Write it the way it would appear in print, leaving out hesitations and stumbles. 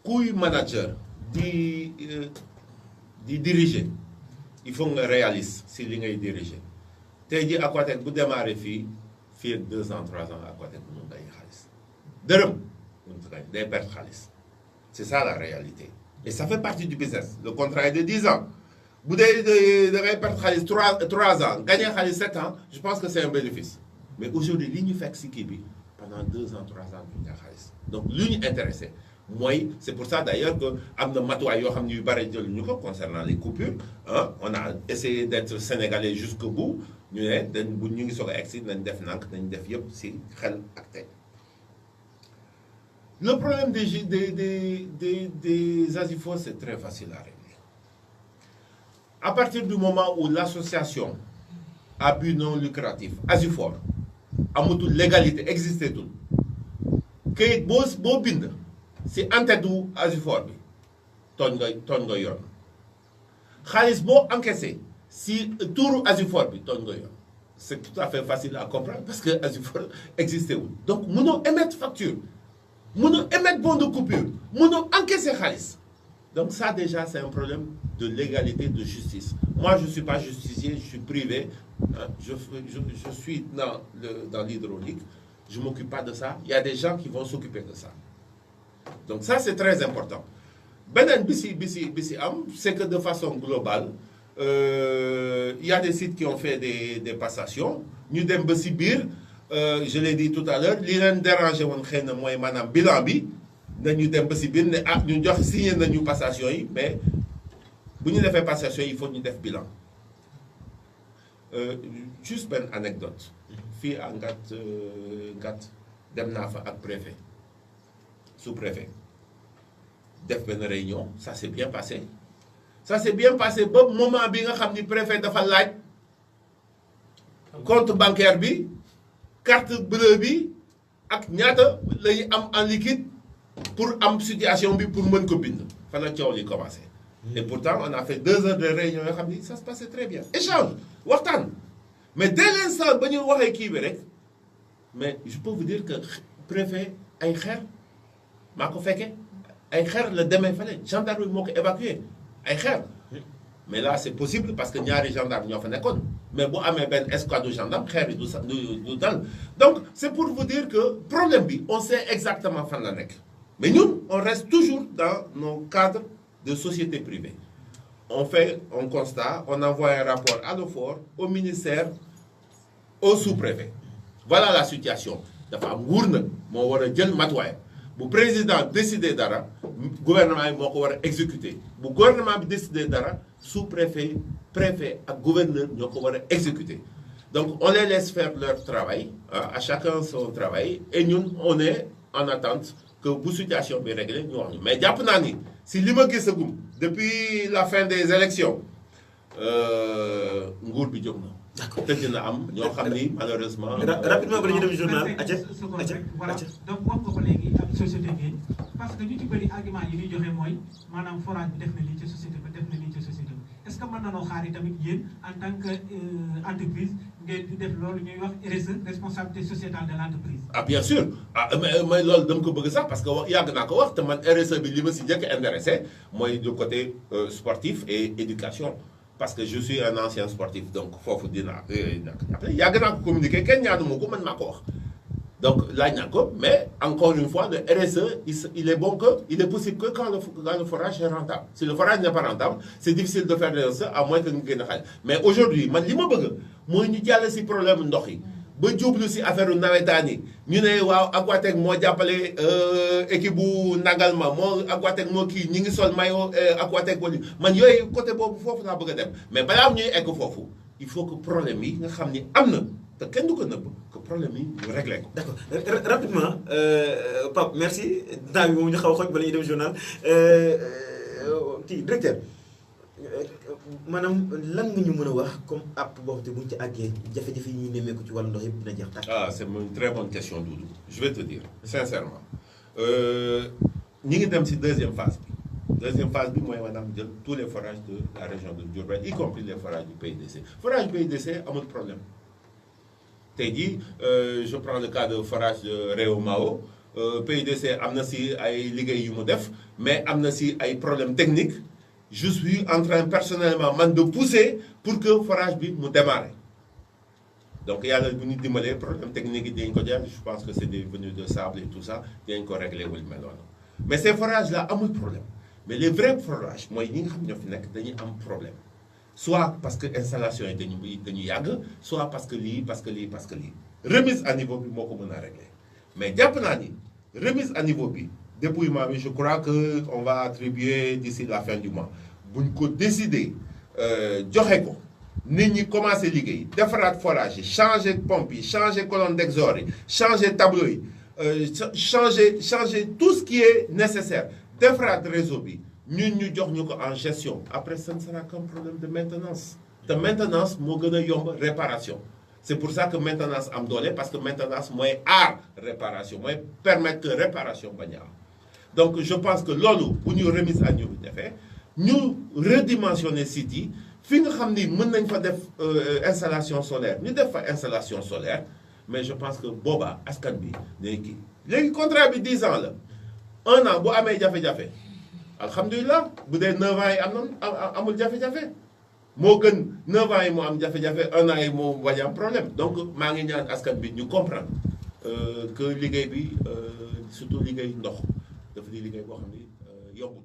kuy manager di diriger il faut nga réaliste si li ngay diriger tey jii Aquatech bu démarré fii ak 2 ans 3 ans Aquatech bu mun gañ xaalis dërëm mun gañ day perte xaalis c'est ça la réalité et ça fait partie du business le contrat est de 10 ans bu dee da ngay perte xaalis 3 ans gagner xaalis 7 ans je pense que c'est un bénéfice mais aujourd'hui li ñu fekk si kii bi pendant 2 ans 3 ans duñu xaalis donc li ñu intéressé mooy c'est pour ça d'ailleurs que am na matuwaay yoo xam ne yu bare jël ñu ko concernant les coupures hein, on a essayé d'être sénégalais jusqu'au bout ñu ne dañ bu ñu ngi soog a egsi nañ def nank nañ def yëpp si xel ak tey le problème des ASIFO c'est très facile à régler à partir du moment où l'association à but non lucratif ASIFOR amatul légalité existé tul kayit boo bind si en-tête du ASIFOR bi tooñ nga yoon xaalis boo encaissé si tuuru ASIFOR bi tooñ nga yoon c'est tout à fait facile à comprendre parce que ASIFOR existé wul donc mënoo émettre facture mënoo émettre bon de coupure mënoo encaisser xaalis donc ça déjà c'est un problème de légalité de justice moi je suis pas justicier je suis privé je suis dans l'hydraulique je m'occupe pas de ça il y a des gens qui vont s'occuper de ça donc ça c'est très important beneen bi si am c'est que de façon globale il y a des sites qui ont fait des passations ñu dem ba si biir je l'ai dit tout à l'heure li leen dérangé woon xëy na mooy maanaam bilan bi nañu dem ba si biir ne ñu jox signé nañu passation yi mais bu ñu defee passation yi il faut ñu def bilan juste benn anecdote fii à Ngat dem naa fa ak préfet sous-préfet def benn réunion ça s'est bien passé ba moment bi nga xam ni préfet dafa laaj compte bancaire bi carte bleue bi ak ñaata lañu am en liquide pour am situation bi pour mën ko bind fa la coow li commencé et pourtant on a fait 2 heures de réunion yoo xam ni ça se passait très bien échange waxtaan mais dès l'instant ba ñu waxee kii bi rek mais je peux vous dire que préfet ay xeer maa ko fekkee ay xeer la demee fale gendarme bi moo ko évacué ay xeer mais là c'est possible parce que ñaari gendarme ñoo fa nekkoon mais bu amee benn escouade gendarme xeer yi du dal donc c'est pour vous dire que problème bi on sait exactement fan la nekk mais ñun on reste toujours dans nos cadres de société privée on fait un constat on envoie un rapport à l'OFOR au ministère au sous-préfet voilà la situation dafa am nguur nag moo war a jël matuwaay bu président décider dara gouvernement bi moo ko war a exécuter bu gouvernement bi décider dara sous-préfet préfet ak gouverneur ñoo ko war a exécuter donc on les laisse faire leur travail à chacun son travail et ñun on est en attente que bu situation bi réglé ñu wax ñu mais jàpp naa ni si li ma gisagum depuis la fin des élections nguur bi jóg na. d'accord te dina am ñoo xam ni malheureusement. rapidement ba la ñu dem journal. voilà donc wax nga ko léegi ak société bi parce que ñu ci bëri argument yi ñuy joxe mooy maanaam forage bi def na lii ci société ba def na lii ci société bi est-ce que mën na noo xaar yi tamit yéen en tant que entreprise ngeen di def loolu ñuy wax RSE responsabilité sociétale de l'entreprise. ah bien sûr mais loolu dama ko bëgg sax parce que yàgg naa ko wax te man RSE bi li ma si njëkk a intéressé mooy du côté sportif et éducation. parce que je suis un ancien sportif donc foofu dinaa yàgg naa ko communiquer kenn ñaanu ma ko man maa ko wax donc laaj naa ko mais encore une fois le RSE il est bon que il est possible que quand le forage est rentable si le forage n'est pas rentable c'est difficile de faire le RSE à moins que ñu génn xaalis mais aujourd'hui man li ma bëgg mooy ñu jàll si problème ndox yi ba jublu si affaire nawetaan yi ñu ne waaw Aquatech moo jàppale équipe bu Nagalma moo Aquatech moo kii ñi ngi sol maillot Aquatech wala man yooyu côté boobu foofu laa bëgg a dem mais balaa ñuy egg foofu il faut que problème yi nga xam ni am na te kenn du ko nëbb que problème yi ñu réglé ko. d'accord rapidement Pape merci temps bi moom ñu xaw a xoj ba la ñuy dem journal kii directeur. maanaam lan nga ñu mën a wax comme app boo xam te bu ñu ci àggee jafe-jafe yi ñuy nemmeeku ci wàllu ndox yëpp dina jeex tàkk. ah c'est une très bonne question Doudou je vais te dire sincèrement ñi ngi dem ci deuxième phase bi mooy maanaam jël tous les forages de la région de Diourbel y compris les forages du PIDC forage PIDC amul problème tey jii je prends le cas de forage de Réau Mao PUDC am na si ay liggéey yu mu def mais am na si ay problèmes techniques je suis en train personnellement man de pousser pour que forage bi mu démarrer donc yàlla bu ñu dimbalee problème technique yi dinañ ko jeex je pense que c'est des venues de sable et tout ça dinañ ko régler wul mel noonu mais ces forages là amul problème mais les vrais forages mooy ñi nga xam ñoo fi nekk dañuy am problème soit parce que installation yi dañu yàgg soit parce que lii parce que lii parce que lii remise à niveau bi moo ko mën a régler mais jàpp naa ni remise à niveau bi dépouillement bi je crois que on va attribuer d'ici la fin du mois buñ ko décider joxe ko nit ñi commencé liggéey defaraat forage yi changer pompe yi changer colonne d'exor yi changer tableau yi changer tout ce qui est nécessaire defaraat réseau bi ñun ñu jox ñu ko en gestion après ça ne sera qu'un problème de maintenance te maintenance moo gën a yomb réparation c'est pour ça que maintenance am doole parce que maintenance mooy aar réparation mooy permettre que réparation bañ a am donc je pense que loolu bu ñu remise à niveau defee ñu redimensionner site yi fi nga xam ni mën nañ fa def installation solaire ñu def fa installation solaire mais je pense que boobaa askan bi day kii léegi contrat bi 10 ans la 1 an bu amee jafe-jafe alhamdulilah bu dee 9 ans yi amul jafe-jafe moo gën 9 ans yi moo am jafe-jafe 1 an yi moo bañ am problème donc maa ngi ñaan askan bi ñu comprendre que liggéey bi surtout liggéey ndox dafa di liggéey boo xam ni yombul.